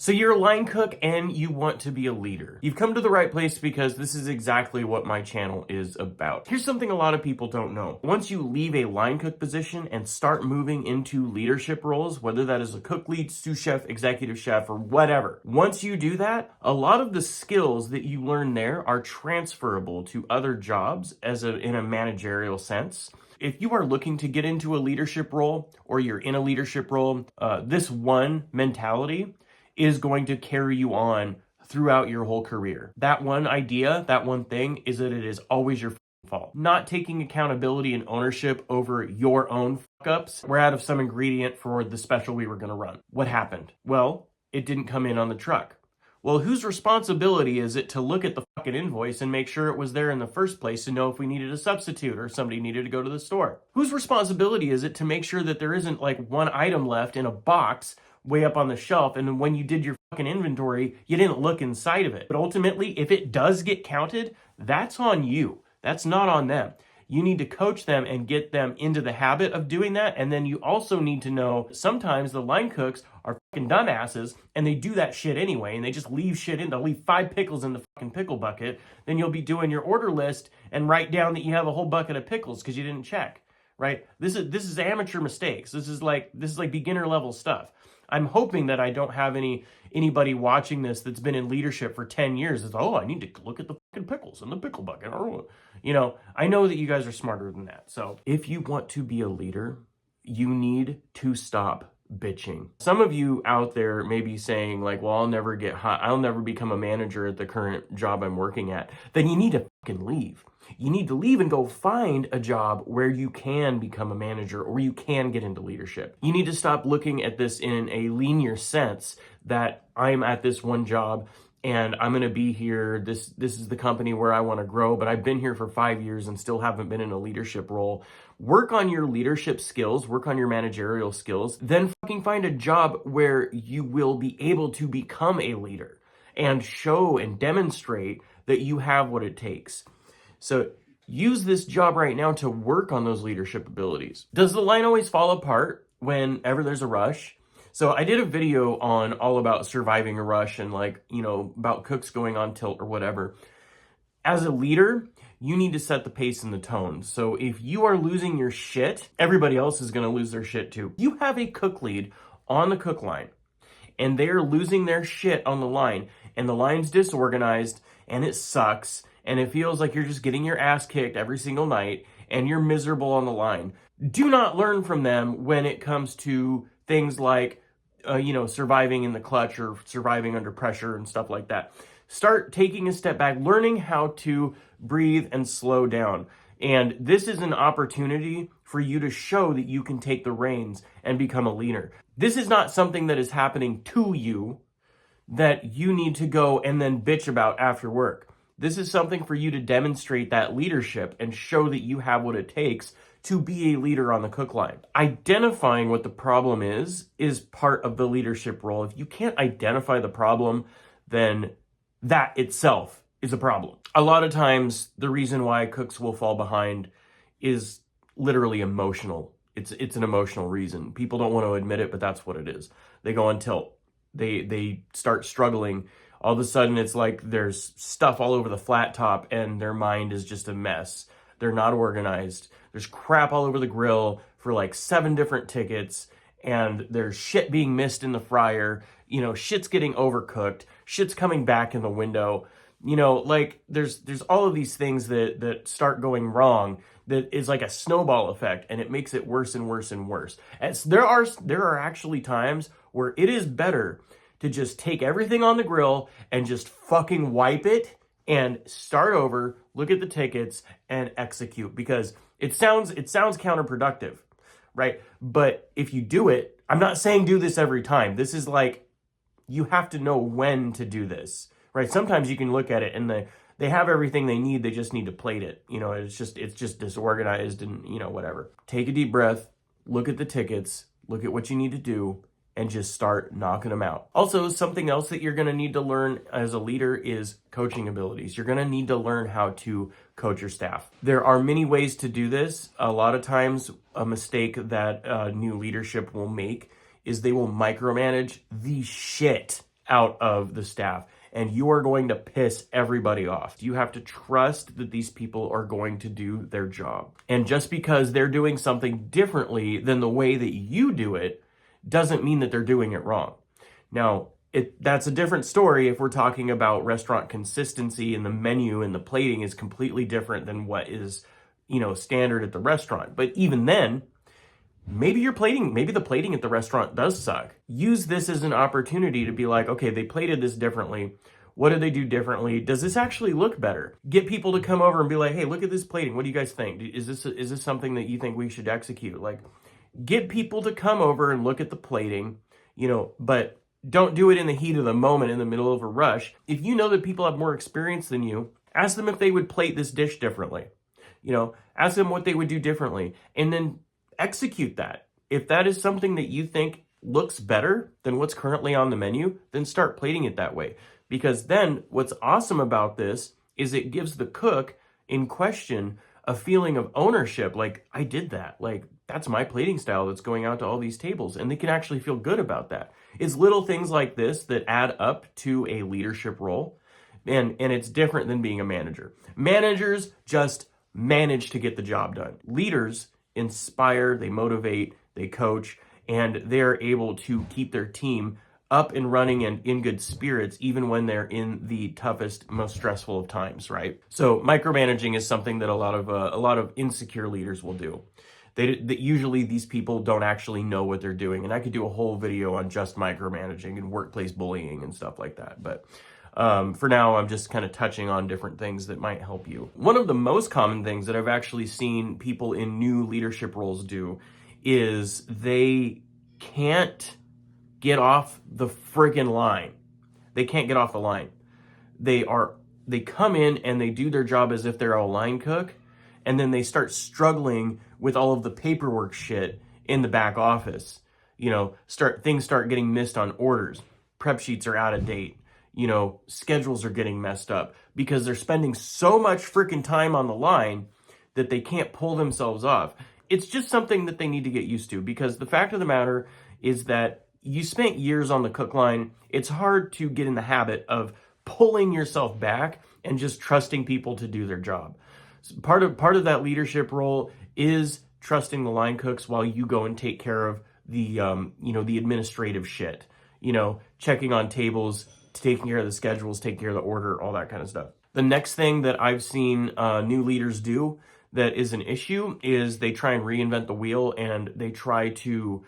So you're a line cook and you want to be a leader. You've come to the right place because this is exactly what my channel is about. Here's something a lot of people don't know. Once you leave a line cook position and start moving into leadership roles, whether that is a cook lead, sous chef, executive chef, or whatever, once you do that, a lot of the skills that you learn there are transferable to other jobs in a managerial sense. If you are looking to get into a leadership role or you're in a leadership role, this one mentality is going to carry you on throughout your whole career. That one idea, that one thing is that it is always your fault. Not taking accountability and ownership over your own fuck-ups. We're out of some ingredient for the special we were gonna run. What happened? Well, it didn't come in on the truck. Well, whose responsibility is it to look at the fucking invoice and make sure it was there in the first place to know if we needed a substitute or somebody needed to go to the store? Whose responsibility is it to make sure that there isn't like one item left in a box way up on the shelf, and then when you did your fucking inventory, you didn't look inside of it? But ultimately, if it does get counted, that's on you. That's not on them. You need to coach them and get them into the habit of doing that. And then you also need to know sometimes the line cooks are fucking dumbasses and they do that shit anyway, and they just leave shit in. They'll leave 5 pickles in the fucking pickle bucket. Then you'll be doing your order list and write down that you have a whole bucket of pickles because you didn't check, right? This is amateur mistakes. This is like beginner level stuff. I'm hoping that I don't have anybody watching this that's been in leadership for 10 years. It's, oh, I need to look at the fucking pickles in the pickle bucket. You know, I know that you guys are smarter than that. So if you want to be a leader, you need to stop bitching. Some of you out there may be saying like, well, I'll never get hot. I'll never become a manager at the current job I'm working at. Then you need to fucking leave. You need to leave and go find a job where you can become a manager or you can get into leadership. You need to stop looking at this in a linear sense that I'm at this one job and I'm going to be here. This is the company where I want to grow, but I've been here for 5 years and still haven't been in a leadership role. Work on your leadership skills, work on your managerial skills, then fucking find a job where you will be able to become a leader and show and demonstrate that you have what it takes. So use this job right now to work on those leadership abilities. Does the line always fall apart whenever there's a rush? So I did a video on all about surviving a rush and like, you know, about cooks going on tilt or whatever. As a leader, you need to set the pace and the tone. So if you are losing your shit, everybody else is going to lose their shit too. You have a cook lead on the cook line and they're losing their shit on the line and the line's disorganized and it sucks. And it feels like you're just getting your ass kicked every single night and you're miserable on the line. Do not learn from them when it comes to things like, surviving in the clutch or surviving under pressure and stuff like that. Start taking a step back, learning how to breathe and slow down. And this is an opportunity for you to show that you can take the reins and become a leader. This is not something that is happening to you that you need to go and then bitch about after work. This is something for you to demonstrate that leadership and show that you have what it takes to be a leader on the cook line. Identifying what the problem is part of the leadership role. If you can't identify the problem, then that itself is a problem. A lot of times, the reason why cooks will fall behind is literally emotional. It's an emotional reason. People don't want to admit it, but that's what it is. They go on tilt. They start struggling. All of a sudden, it's like there's stuff all over the flat top and their mind is just a mess. They're not organized. There's crap all over the grill for like 7 different tickets, and there's shit being missed in the fryer. You know, shit's getting overcooked. Shit's coming back in the window. You know, like there's all of these things that start going wrong that is like a snowball effect, and it makes it worse and worse and worse. And there are actually times where it is better to just take everything on the grill and just fucking wipe it and start over, look at the tickets and execute, because it sounds counterproductive, right? But if you do it, I'm not saying do this every time. This is like, you have to know when to do this, right? Sometimes you can look at it and they have everything they need. They just need to plate it. You know, it's just disorganized and, you know, whatever. Take a deep breath, look at the tickets, look at what you need to do, and just start knocking them out. Also, something else that you're gonna need to learn as a leader is coaching abilities. You're gonna need to learn how to coach your staff. There are many ways to do this. A lot of times, a mistake that new leadership will make is they will micromanage the shit out of the staff, and you are going to piss everybody off. You have to trust that these people are going to do their job. And just because they're doing something differently than the way that you do it doesn't mean that they're doing it wrong. Now, that's a different story if we're talking about restaurant consistency, and the menu and the plating is completely different than what is, standard at the restaurant. But even then, maybe the plating at the restaurant does suck. Use this as an opportunity to be like, okay, they plated this differently. What did they do differently? Does this actually look better? Get people to come over and be like, hey, look at this plating. What do you guys think? Is this something that you think we should execute? Like, get people to come over and look at the plating, but don't do it in the heat of the moment in the middle of a rush. If you know that people have more experience than you, ask them if they would plate this dish differently. Ask them what they would do differently, and then execute that. If that is something that you think looks better than what's currently on the menu, then start plating it that way. Because then what's awesome about this is it gives the cook in question a feeling of ownership. Like, I did that. Like, that's my plating style that's going out to all these tables. And they can actually feel good about that. It's little things like this that add up to a leadership role. And it's different than being a manager. Managers just manage to get the job done. Leaders inspire, they motivate, they coach, and they're able to keep their team up and running and in good spirits, even when they're in the toughest, most stressful of times, right? So micromanaging is something that a lot of insecure leaders will do. That usually these people don't actually know what they're doing. And I could do a whole video on just micromanaging and workplace bullying and stuff like that. But for now, I'm just kind of touching on different things that might help you. One of the most common things that I've actually seen people in new leadership roles do is they can't get off the friggin' line. They can't get off the line. They come in and they do their job as if they're a line cook, and then they start struggling with all of the paperwork shit in the back office. Things start getting missed on orders. Prep sheets are out of date. Schedules are getting messed up because they're spending so much freaking time on the line that they can't pull themselves off. It's just something that they need to get used to, because the fact of the matter is that you spent years on the cook line. It's hard to get in the habit of pulling yourself back and just trusting people to do their job. So part of that leadership role is trusting the line cooks while you go and take care of the the administrative shit. Checking on tables, taking care of the schedules, taking care of the order, all that kind of stuff. The next thing that I've seen new leaders do that is an issue is they try and reinvent the wheel, and they try to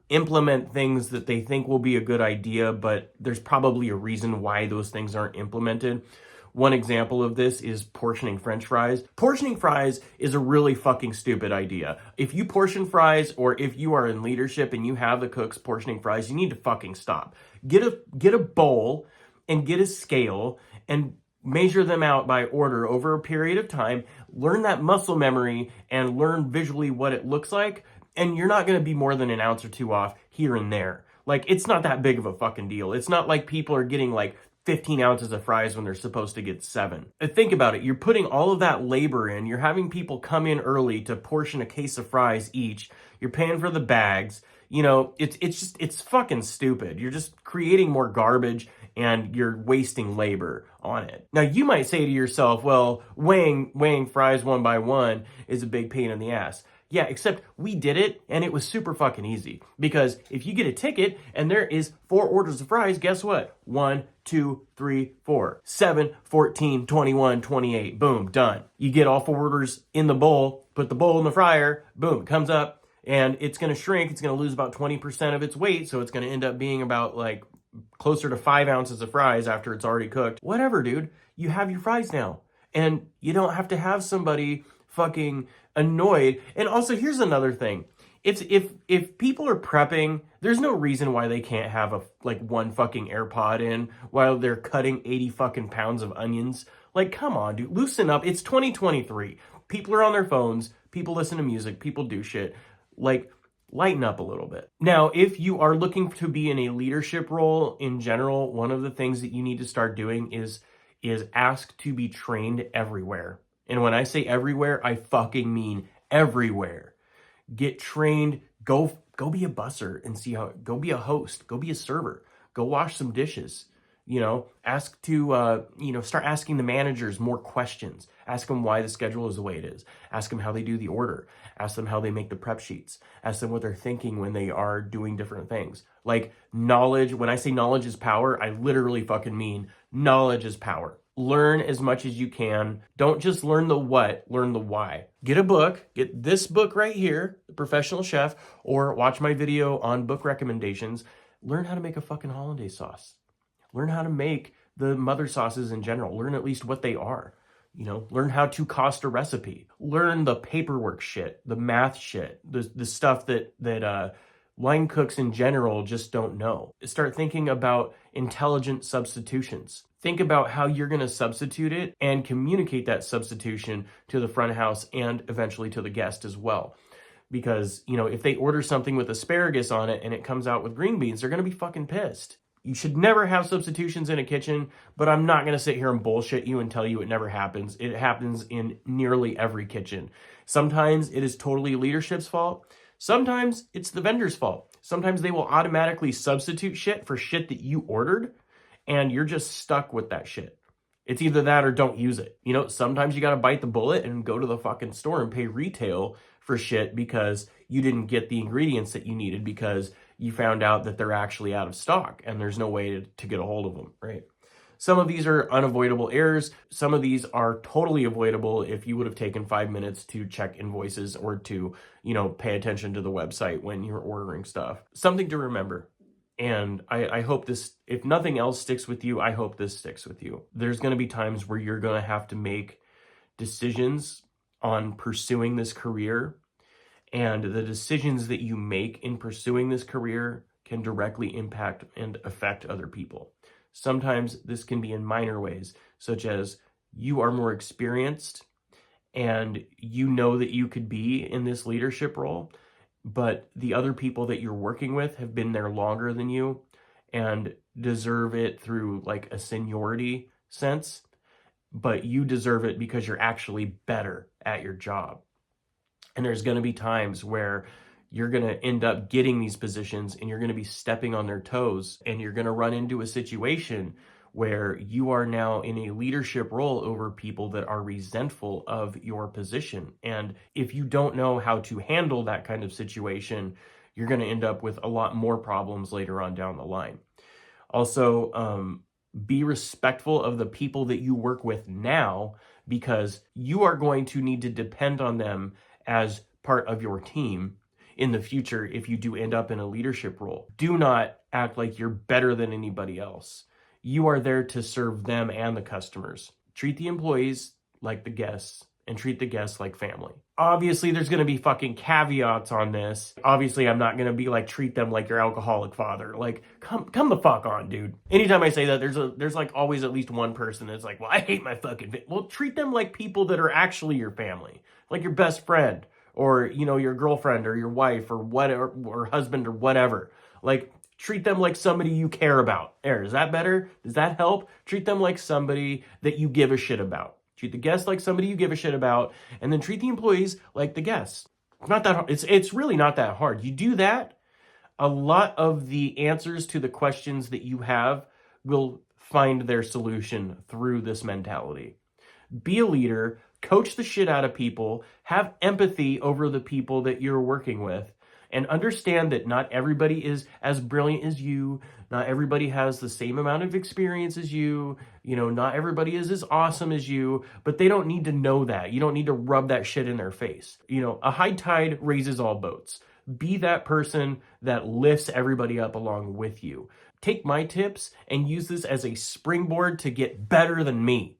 implement things that they think will be a good idea, but there's probably a reason why those things aren't implemented. One example of this is portioning French fries. Portioning fries is a really fucking stupid idea. If you portion fries, or if you are in leadership and you have the cooks portioning fries, you need to fucking stop. Get a bowl and get a scale and measure them out by order over a period of time. Learn that muscle memory and learn visually what it looks like. And you're not going to be more than an ounce or two off here and there. Like, it's not that big of a fucking deal. It's not like people are getting like 15 ounces of fries when they're supposed to get 7. Think about it. You're putting all of that labor in. You're having people come in early to portion a case of fries each. You're paying for the bags. It's fucking stupid. You're just creating more garbage, and you're wasting labor on it. Now, you might say to yourself, well, weighing fries one by one is a big pain in the ass. Yeah, except we did it, and it was super fucking easy. Because if you get a ticket and there is 4 orders of fries, guess what? 1, 2, 3, 4, 7, 14, 21, 28. Boom, done. You get all 4 orders in the bowl, put the bowl in the fryer, boom, it comes up, and it's going to shrink. It's going to lose about 20% of its weight, so it's going to end up being about like closer to 5 ounces of fries after it's already cooked. Whatever, dude. You have your fries now. And you don't have to have somebody fucking annoyed. And also, here's another thing. If people are prepping, there's no reason why they can't have one fucking AirPod in while they're cutting 80 fucking pounds of onions. Like, come on, dude, loosen up. It's 2023. People are on their phones. People listen to music. People do shit. Like, lighten up a little bit. Now, if you are looking to be in a leadership role in general, one of the things that you need to start doing is ask to be trained everywhere. And when I say everywhere, I fucking mean everywhere. Get trained, go be a busser and see how, go be a host, go be a server, Go wash some dishes. Ask to, start asking the managers more questions. Ask them why the schedule is the way it is. Ask them how they do the order. Ask them how they make the prep sheets. Ask them what they're thinking when they are doing different things. Like knowledge, when I say knowledge is power, I literally fucking mean knowledge is power. Learn as much as you can. Don't just learn the what, learn the why. Get a book, get this book right here, The Professional Chef, or watch my video on book recommendations. Learn how to make a fucking hollandaise sauce. Learn how to make the mother sauces in general. Learn at least what they are. Learn how to cost a recipe. Learn the paperwork shit, the math shit, the stuff that line cooks in general just don't know. Start thinking about intelligent substitutions. Think about how you're going to substitute it and communicate that substitution to the front of house and eventually to the guest as well. Because, if they order something with asparagus on it and it comes out with green beans, they're going to be fucking pissed. You should never have substitutions in a kitchen, but I'm not going to sit here and bullshit you and tell you it never happens. It happens in nearly every kitchen. Sometimes it is totally leadership's fault. Sometimes it's the vendor's fault. Sometimes they will automatically substitute shit for shit that you ordered, and you're just stuck with that shit. It's either that or don't use it. Sometimes you got to bite the bullet and go to the fucking store and pay retail for shit because you didn't get the ingredients that you needed because you found out that they're actually out of stock and there's no way to get a hold of them, right? Some of these are unavoidable errors. Some of these are totally avoidable if you would have taken 5 minutes to check invoices or to, pay attention to the website when you're ordering stuff. Something to remember. And I hope this, if nothing else sticks with you, I hope this sticks with you. There's going to be times where you're going to have to make decisions on pursuing this career. And the decisions that you make in pursuing this career can directly impact and affect other people. Sometimes this can be in minor ways, such as you are more experienced and you know that you could be in this leadership role, but the other people that you're working with have been there longer than you and deserve it through like a seniority sense, but you deserve it because you're actually better at your job. And there's going to be times where you're going to end up getting these positions and you're going to be stepping on their toes and you're going to run into a situation where you are now in a leadership role over people that are resentful of your position. And if you don't know how to handle that kind of situation, you're going to end up with a lot more problems later on down the line. Also, be respectful of the people that you work with now because you are going to need to depend on them as part of your team in the future if you do end up in a leadership role. Do not act like you're better than anybody else. You are there to serve them and the customers. Treat the employees like the guests and treat the guests like family. Obviously, there's going to be fucking caveats on this. Obviously, I'm not going to be like, treat them like your alcoholic father. Like, come the fuck on, dude. Anytime I say that, there's like always at least one person that's like, well, I hate my fucking well, treat them like people that are actually your family. Like your best friend or, your girlfriend or your wife or whatever, or husband or whatever. Like, treat them like somebody you care about. Is that better? Does that help? Treat them like somebody that you give a shit about. Treat the guests like somebody you give a shit about, and then treat the employees like the guests. It's not that hard. It's really not that hard. You do that, a lot of the answers to the questions that you have will find their solution through this mentality. Be a leader, coach the shit out of people, have empathy over the people that you're working with, and understand that not everybody is as brilliant as you. Not everybody has the same amount of experience as you. Not everybody is as awesome as you, but they don't need to know that. You don't need to rub that shit in their face. A high tide raises all boats. Be that person that lifts everybody up along with you. Take my tips and use this as a springboard to get better than me.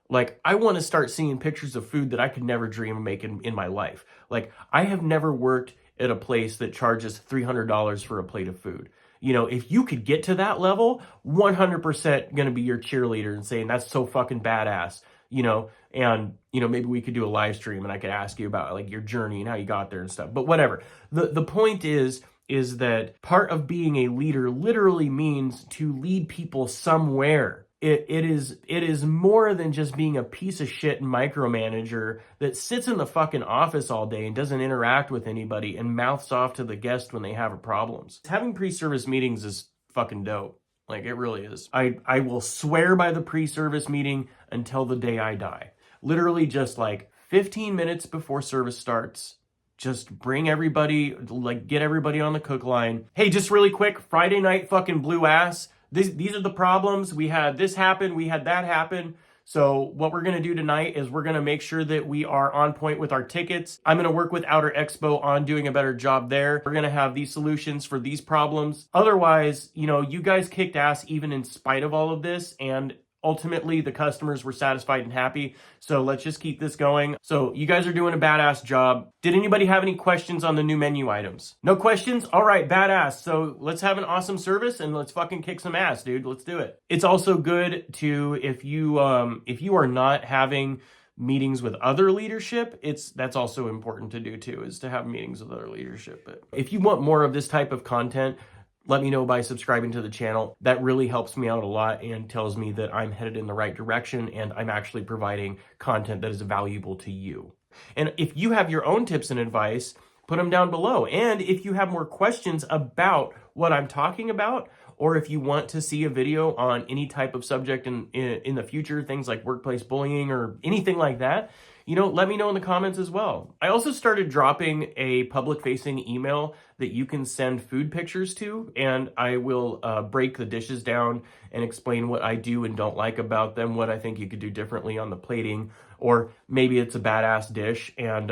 Like, I want to start seeing pictures of food that I could never dream of making in my life. Like, I have never worked at a place that charges $300 for a plate of food. If you could get to that level, 100% going to be your cheerleader and saying that's so fucking badass, and, maybe we could do a live stream and I could ask you about like your journey and how you got there and stuff, but whatever. The point is that part of being a leader literally means to lead people somewhere. It is more than just being a piece of shit micromanager that sits in the fucking office all day and doesn't interact with anybody and mouths off to the guest when they have problems. Having pre-service meetings is fucking dope. Like, it really is. I will swear by the pre-service meeting until the day I die. Literally just like 15 minutes before service starts, just bring everybody, like get everybody on the cook line. Hey, just really quick, Friday night fucking blew ass. These are the problems. We had this happen, we had that happen. So what we're going to do tonight is we're going to make sure that we are on point with our tickets. I'm going to work with Outer Expo on doing a better job there. We're going to have these solutions for these problems. Otherwise, you know, you guys kicked ass even in spite of all of this, and ultimately the customers were satisfied and happy. So let's just keep this going. So you guys are doing a badass job. Did anybody have any questions on the new menu items? No questions? All right, badass. So let's have an awesome service and let's fucking kick some ass, dude. Let's do it. It's also good to, if you are not having meetings with other leadership, that's also important to do too, is to have meetings with other leadership. But if you want more of this type of content, let me know by subscribing to the channel. That really helps me out a lot and tells me that I'm headed in the right direction and I'm actually providing content that is valuable to you. And if you have your own tips and advice, put them down below. And if you have more questions about what I'm talking about, or if you want to see a video on any type of subject in the future, things like workplace bullying or anything like that, you know, let me know in the comments as well. I also started dropping a public-facing email that you can send food pictures to, and I will break the dishes down and explain what I do and don't like about them, what I think you could do differently on the plating, or maybe it's a badass dish. And,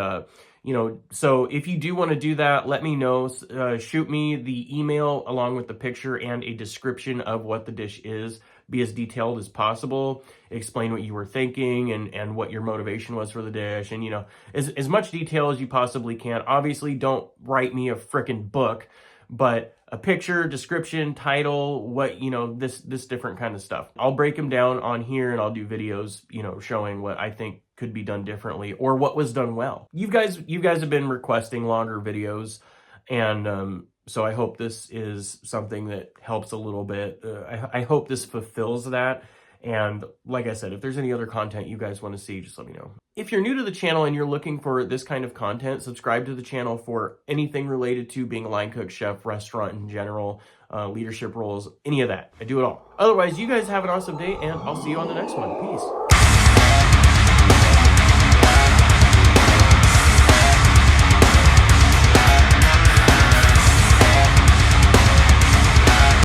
you know, so if you do want to do that, let me know. Shoot me the email along with the picture and a description of what the dish is. Be as detailed as possible, explain what you were thinking and what your motivation was for the dish, and, you know, as much detail as you possibly can. Obviously, don't write me a frickin' book, but a picture, description, title, what, you know, this different kind of stuff. I'll break them down on here and I'll do videos, you know, showing what I think could be done differently or what was done well. You guys have been requesting longer videos, and so I hope this is something that helps a little bit. I hope this fulfills that. And like I said, if there's any other content you guys want to see, just let me know. If you're new to the channel and you're looking for this kind of content, subscribe to the channel for anything related to being a line cook, chef, restaurant in general, leadership roles, any of that. I do it all. Otherwise, you guys have an awesome day, and I'll see you on the next one. Peace.